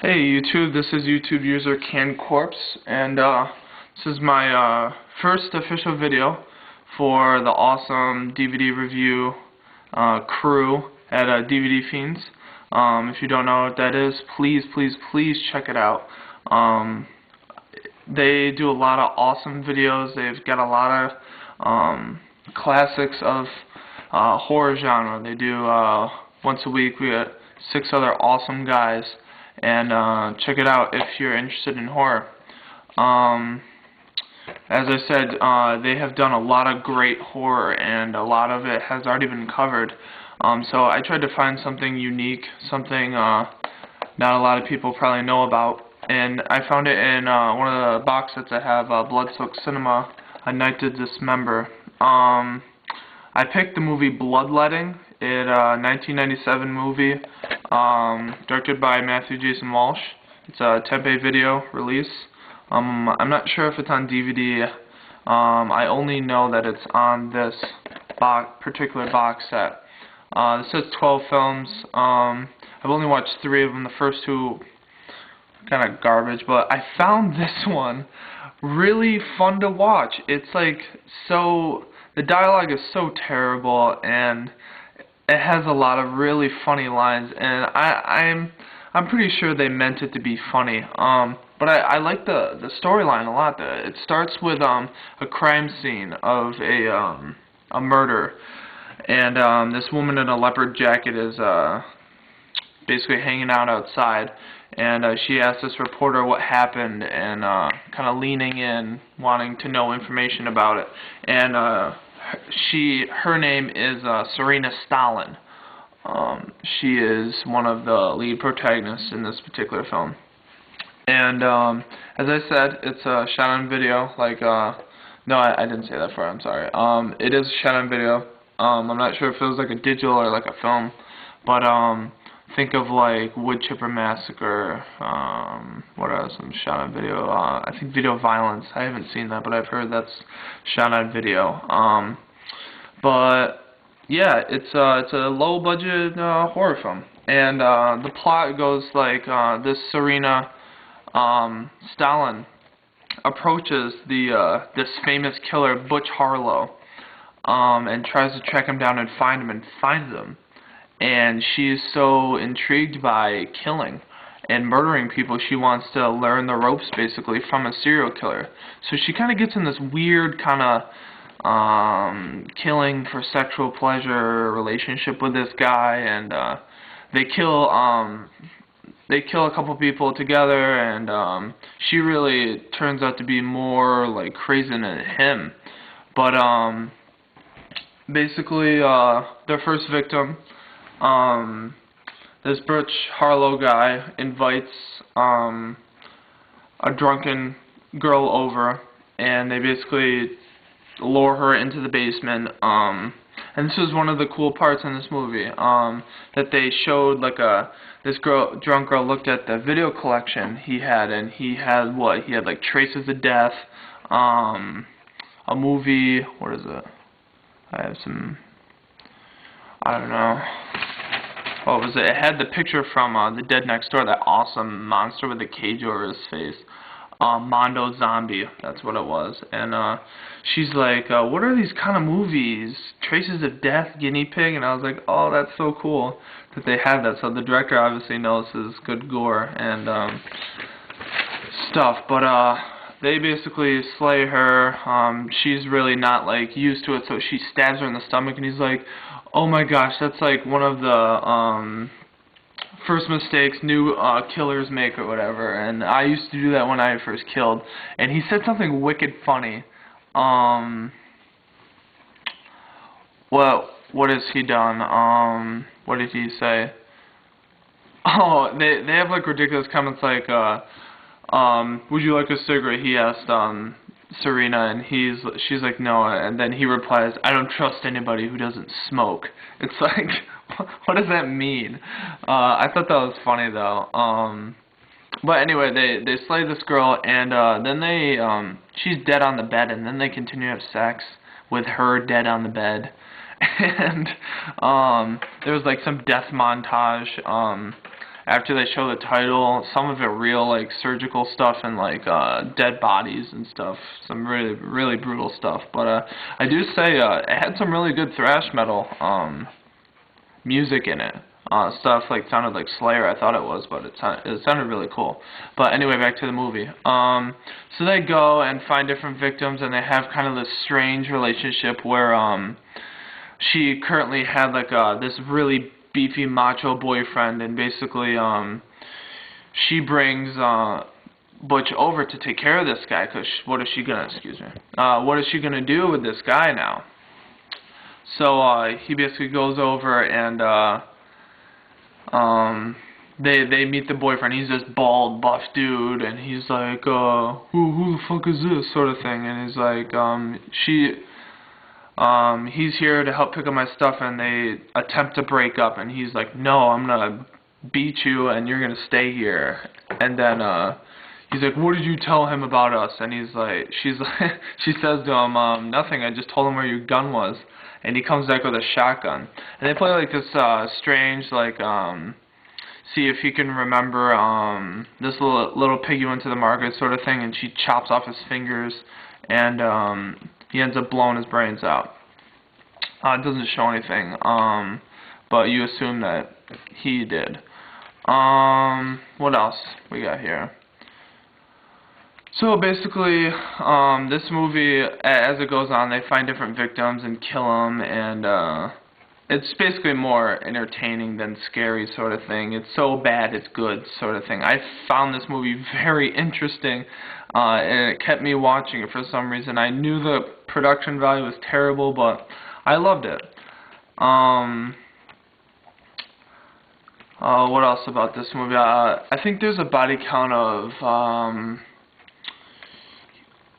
Hey YouTube, this is YouTube user Canned Corpse, and this is my first official video for the awesome DVD review crew at theDVDfiends. If you don't know what that is, please check it out. They do a lot of awesome videos. They've got a lot of classics of horror genre. They do once a week. We got 6 other awesome guys. And check it out if you're interested in horror. As I said, they have done a lot of great horror, and a lot of it has already been covered. So I tried to find something unique, something not a lot of people probably know about, and I found it in one of the box sets I have, Blood-Soaked Cinema, A Night to Dismember. I picked the movie Bloodletting. It's a 1997 movie, directed by Matthew Jason Walsh. It's a Tempe video release. I'm not sure if it's on DVD. I only know that it's on this particular box set. This says 12 films. I've only watched 3 of them. The first 2 kind of garbage, but I found this one really fun to watch. It's like the dialogue is so terrible, and it has a lot of really funny lines, and I'm pretty sure they meant it to be funny. But I like the storyline a lot. It starts with a crime scene of a murder, and this woman in a leopard jacket is basically hanging out outside, and she asks this reporter what happened, and kind of leaning in, wanting to know information about it, and her name is Serena Stalin. She is one of the lead protagonists in this particular film. And as I said, it's shot on video. No, I didn't say that before. I'm sorry. It is shot on video. I'm not sure if it was like a digital or like a film, but think of like Wood Chipper Massacre. What else? Shot on video. I think Video Violence. I haven't seen that, but I've heard that's shot on video. But yeah, it's a low budget horror film, and the plot goes like this: Serena Stalin approaches this famous killer Butch Harlow, and tries to track him down and find him, and finds him. And she is so intrigued by killing and murdering people, she wants to learn the ropes basically from a serial killer. So she kind of gets in this weird kind of killing for sexual pleasure relationship with this guy, and they kill a couple people together, and she really turns out to be more like crazy than him. But basically their first victim, this Butch Harlow guy invites a drunken girl over, and they basically lure her into the basement. And this was one of the cool parts in this movie, that they showed like this drunk girl looked at the video collection he had, and he had like Traces of Death, a movie, what is it? I have some, I don't know. What was it? It had the picture from The Dead Next Door, that awesome monster with the cage over his face. Mondo Zombie, that's what it was. And she's like, what are these kind of movies? Traces of Death, Guinea Pig? And I was like, oh, that's so cool that they had that. So the director obviously knows his good gore and stuff. But they basically slay her. She's really not like used to it, so she stabs her in the stomach, and he's like, oh my gosh, that's like one of the first mistakes new killers make or whatever, and I used to do that when I first killed. And he said something wicked funny. What has he done? What did he say? Oh, they have like ridiculous comments like, would you like a cigarette? He asked Serena, and she's like, no, and then he replies, I don't trust anybody who doesn't smoke. It's like, what does that mean? I thought that was funny though. But anyway, they slay this girl, and then she's dead on the bed, and then they continue to have sex with her dead on the bed. And there was like some death montage, after they show the title, some of it real, like, surgical stuff and, like, dead bodies and stuff. Some really, really brutal stuff. But, I do say, it had some really good thrash metal, music in it. Stuff like sounded like Slayer, I thought it was, but it sounded really cool. But anyway, back to the movie. So they go and find different victims, and they have kind of this strange relationship where she currently had like this really beefy macho boyfriend, and basically she brings Butch over to take care of this guy, because what is she gonna do with this guy now? So he basically goes over and they meet the boyfriend. He's this bald, buff dude, and he's like, who the fuck is this, sort of thing. And he's like, he's here to help pick up my stuff, and they attempt to break up, and he's like, no, I'm gonna beat you, and you're gonna stay here. And then, he's like, what did you tell him about us? And she's like, she says to him, nothing, I just told him where your gun was. And he comes back with a shotgun. And they play like this strange, like, see if he can remember this little piggy went to the market sort of thing, and she chops off his fingers, and he ends up blowing his brains out. It doesn't show anything, but you assume that he did. What else we got here? So basically, this movie, as it goes on, they find different victims and kill them, and it's basically more entertaining than scary sort of thing. It's so bad it's good sort of thing. I found this movie very interesting, and it kept me watching it for some reason. I knew the production value was terrible, but I loved it. What else about this movie? I think there's a body count of...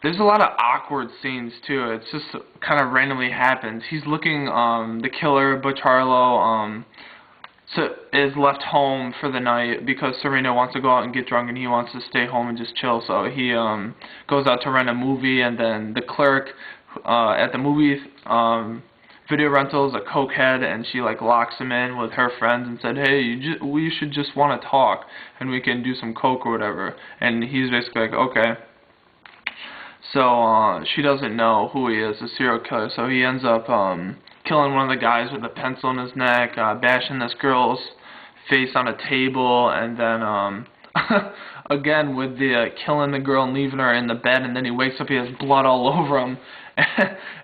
There's a lot of awkward scenes too. It's just kind of randomly happens. He's looking, the killer, Butch Harlow, is left home for the night because Serena wants to go out and get drunk, and he wants to stay home and just chill. So he goes out to rent a movie, and then the clerk at the movie video rental is a cokehead, and she like locks him in with her friends and said, hey, we should just want to talk, and we can do some coke or whatever. And he's basically like, okay. So she doesn't know who he is, a serial killer. So he ends up killing one of the guys with a pencil in his neck, bashing this girl's face on a table, and then again with the killing the girl and leaving her in the bed, and then he wakes up, he has blood all over him,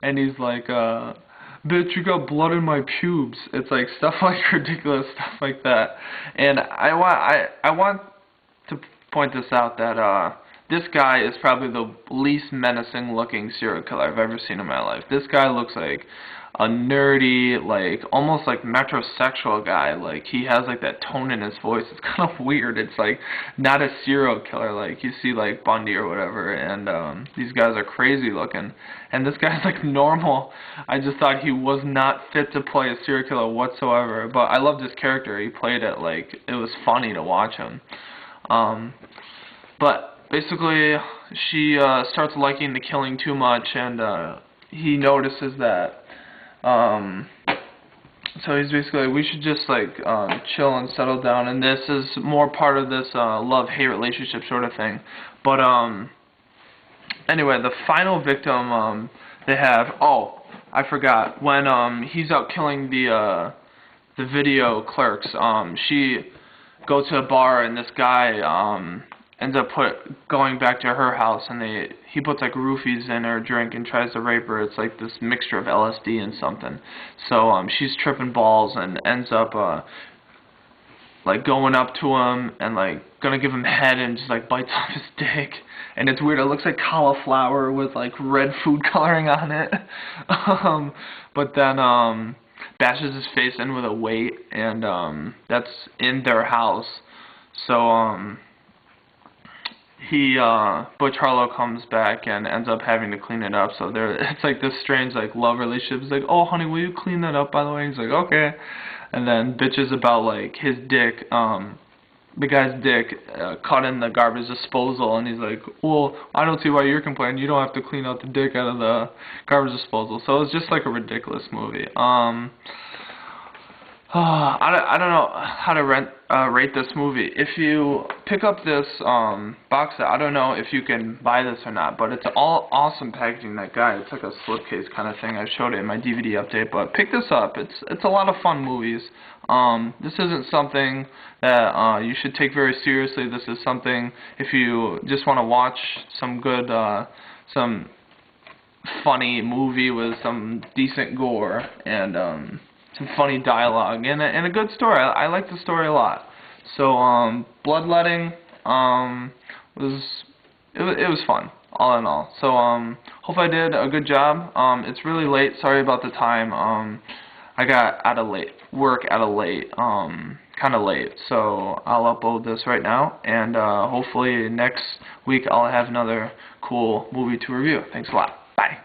and he's like, bitch, you got blood in my pubes. It's like stuff like ridiculous stuff like that. And I want to point this out that this guy is probably the least menacing looking serial killer I've ever seen in my life. This guy looks like a nerdy, like, almost like metrosexual guy. Like, he has like that tone in his voice. It's kind of weird. It's like not a serial killer like you see like Bundy or whatever, and these guys are crazy looking. And this guy's like normal. I just thought he was not fit to play a serial killer whatsoever. But I loved his character. He played it like it was funny to watch him. But basically, she starts liking the killing too much, and he notices that. So he's basically like, we should just like chill and settle down, and this is more part of this love-hate relationship sort of thing. But anyway, the final victim they have, oh, I forgot, when he's out killing the video clerks, she goes to a bar, and this guy ends up going back to her house, and he puts like roofies in her drink and tries to rape her. It's like this mixture of LSD and something. So she's tripping balls and ends up like going up to him and like gonna give him head, and just like bites off his dick. And it's weird. It looks like cauliflower with like red food coloring on it. But then bashes his face in with a weight, and that's in their house. So Butch Harlow comes back and ends up having to clean it up. So it's like this strange like love relationship. It's like, oh honey, will you clean that up by the way? He's like, okay. And then bitches about like his dick, the guy's dick caught in the garbage disposal, and he's like, well, I don't see why you're complaining. You don't have to clean out the dick out of the garbage disposal. So it's just like a ridiculous movie. I don't know how to rate this movie. If you pick up this box set, I don't know if you can buy this or not, but it's all awesome packaging. That guy, it's like a slipcase kind of thing. I showed it in my DVD update, but pick this up. It's a lot of fun movies. This isn't something that you should take very seriously. This is something if you just want to watch some good, some funny movie with some decent gore and some funny dialogue and a good story. I like the story a lot. So Bloodletting was fun all in all. So hope I did a good job. It's really late. Sorry about the time. I got kind of late. So I'll upload this right now, and hopefully next week I'll have another cool movie to review. Thanks a lot. Bye.